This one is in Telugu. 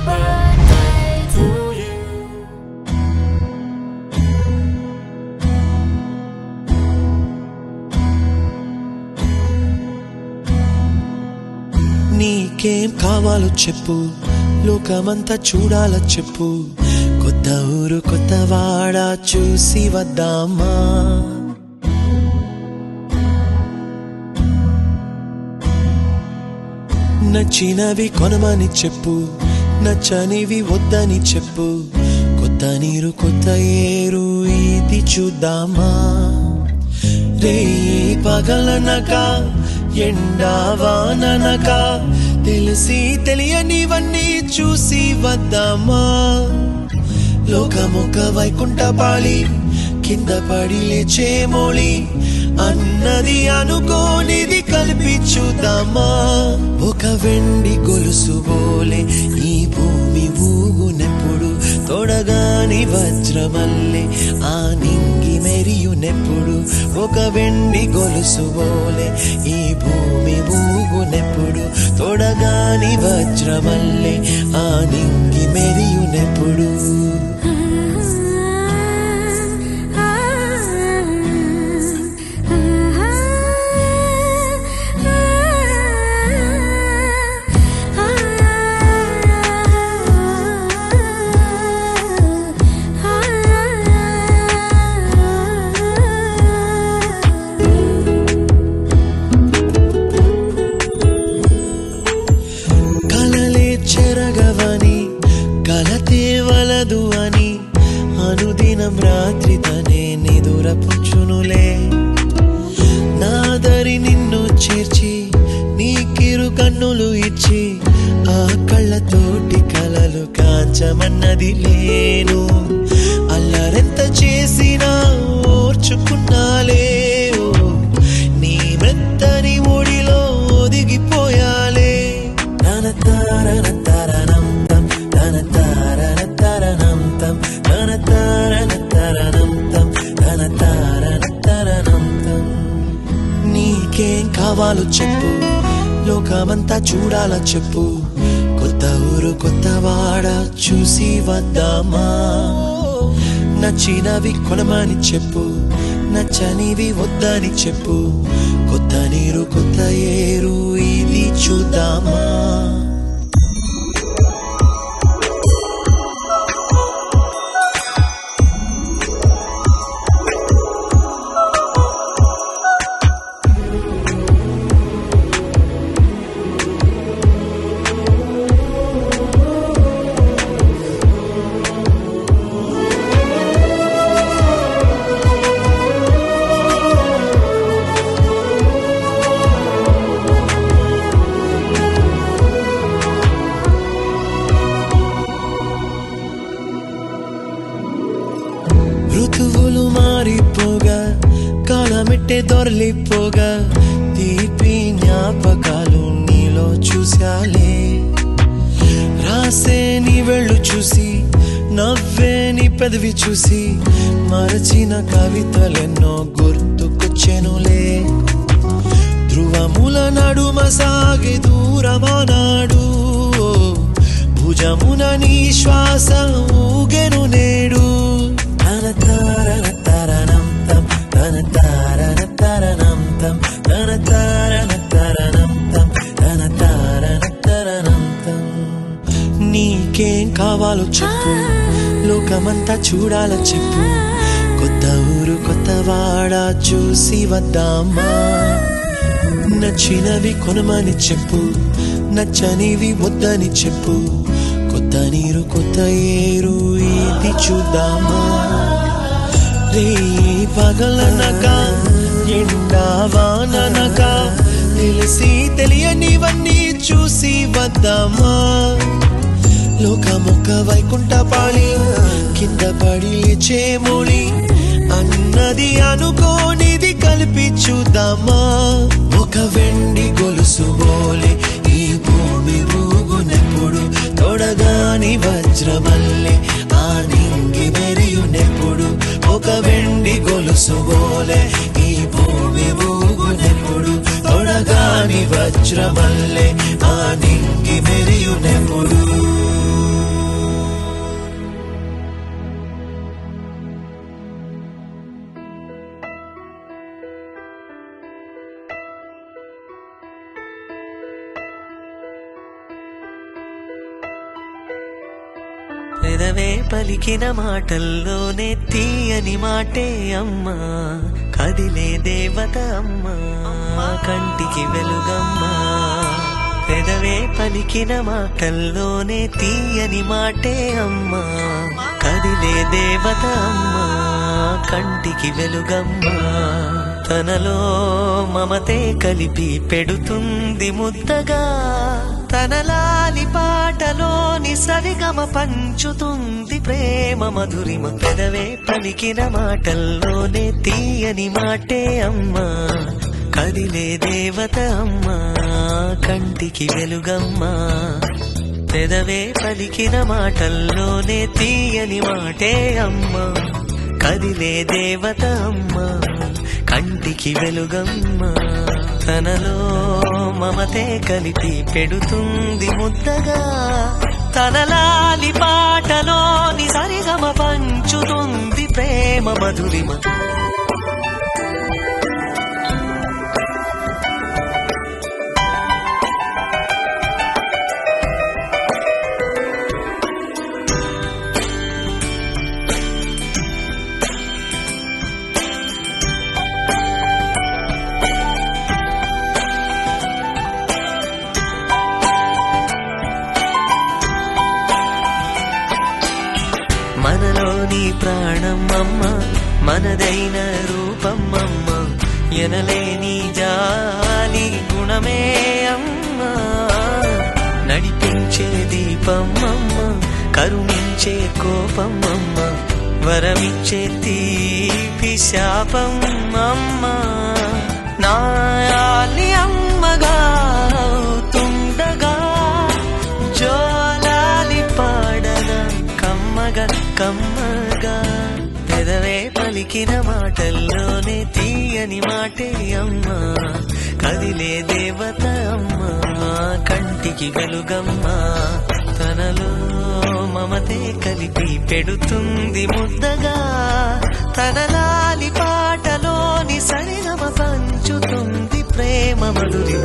birthday to you. నీకేం కావాలో చెప్పు, లోకమంతా చూడాలో చెప్పు, కొత్త ఊరు కొత్త వాడ చూసి వద్దామా. నచ్చినవి కొనమని చెప్పు, నచ్చనివి వద్దని చెప్పు, కొత్త నీరు కొత్త ఏరు ఇది చూద్దామా. రే పగలనక ఎండావాననక తెలిసి తెలియనివన్నీ చూసి వద్దామా. లోకమొక వైకుంఠపాళి, కింద పడి లేచే మోళి, అన్నది అనుకోనిది కలిపి చూద్దామా. ఒక వెండి గొలుసు బోలే ఈ భూమి ఊగునెప్పుడు, తొడగాని వజ్రమల్లే ఆ నింగి మెరియునెప్పుడు. ఒక వెండి గొలుసు బోలే ఈ భూమి ఊగునెప్పుడు, తొడగాని వజ్రమల్లే ఆ నింగి మెరియునెప్పుడు. చెరగవని కలతే వలదు అని అనుదినం రాత్రి తనే నిదురపుచ్చునులే. నాదరి నిన్ను చేర్చి నీకిరు కన్నులు ఇచ్చి, ఆ కళ్ళతోటి కలలు కాంచమన్నది లేను. అల్లరెంత చేసినా ఓర్చుకున్నాలే, నీ మెత్తని ఒడిలో ఒదిగిపోయాలే. నీకేం కావాలో చెప్పు, లోకమంతా చూడాలో చెప్పు, కొత్త ఊరు కొత్త వాడ చూసి వద్దామా. నచ్చినవి కొనమని చెప్పు, నచ్చనివి వద్దని చెప్పు, కొత్త నీరు కొత్త ఏరు ఇది చూద్దామా. ఋతువులు మారిపోగా, కాలమెట్టే దొరలిపోగా, తీపి జ్ఞాపకాలు నీలో చూశాలే. రాసే నీ వెళ్ళు చూసి, నవ్వే నీ పెదవి చూసి, మరచిన కవితలెన్నో గుర్తుకొచ్చెనులే. ధ్రువముల నడుమ సాగే దూరమానాడు, భుజమున నీ శ్వాస ఊగెను నేడు. నీకేం కావాలో చెప్పు, లోకమంతా చూడాలో చెప్పు, కొత్త ఊరు కొత్త వాడ చూసి వద్దామా. నచ్చినవి కొనమని చెప్పు, నచ్చనివి వద్దని చెప్పు, కొత్త నీరు కొత్త ఏరు ఇది చూద్దామా. రే పగలనక ఎండావాననక తెలిసి తెలియనివన్నీ చూసి వద్దామా. లోకమొక వైకుంఠపాళి, కింద పడి లేచే మోళి, అన్నది అనుకోనిది కలిపి చూద్దామా. ఒక వెండి గొలుసు బోలే ఈ భూమి ఊగునెప్పుడు, తొడగాని వజ్రమల్లే ఆ నింగి మెరియునెప్పుడు. ఒక వెండి గొలుసు బోలే ఈ భూమి ఊగునెప్పుడు, తొడగాని వజ్రమల్లే ఆ నింగి మెరియునెప్పుడు. పెదవే పలికిన మాటల్లోనే తీయని మాటే అమ్మా, కదిలే దేవత అమ్మా, కంటికి వెలుగమ్మా. పెదవే పలికిన మాటల్లోనే తీయని మాటే అమ్మా, కదిలే దేవత అమ్మా, కంటికి వెలుగమ్మా. తనలో మమతే కలిపి పెడుతుంది ముద్దగా, తన లాలి పాటలోని సరిగమ పంచుతుంది ప్రేమ మధురిమ. పెదవే పలికిన మాటల్లోనే తీయని మాటే అమ్మా, కదిలే దేవత అమ్మా, కంటికి వెలుగమ్మా. పెదవే పలికిన మాటల్లోనే తీయని మాటే అమ్మా, కదిలే దేవత అమ్మా, కంటికి వెలుగమ్మా. తనలో మమతే కలిపి పెడుతుంది ముద్దగా, తన లాలి పాటలోని సరిగమ పంచుతుంది ప్రేమ మధురిమ. మనలోని ప్రాణం అమ్మ, మనదైన రూపం అమ్మ, ఎనలేని జాలి గుణమే అమ్మ. నడిపించే దీపం అమ్మ, కరుణించే కోపం అమ్మ, వరమిచ్చే తీపి శాపం అమ్మ. నాయాలి అమ్మగా అవుతుండగా, జోలాలి పాడన కమ్మగా కమ్మగా. పెదవే పలికిన మాటల్లోనే తీయని మాటే అమ్మా, కదిలే దేవత అమ్మా, కంటికి వెలుగమ్మా. తనలో మమతే కలిపి పెడుతుంది ముద్దగా, తన లాలి పాటలోని సరిగమ పంచుతుంది ప్రేమ మధురిమ.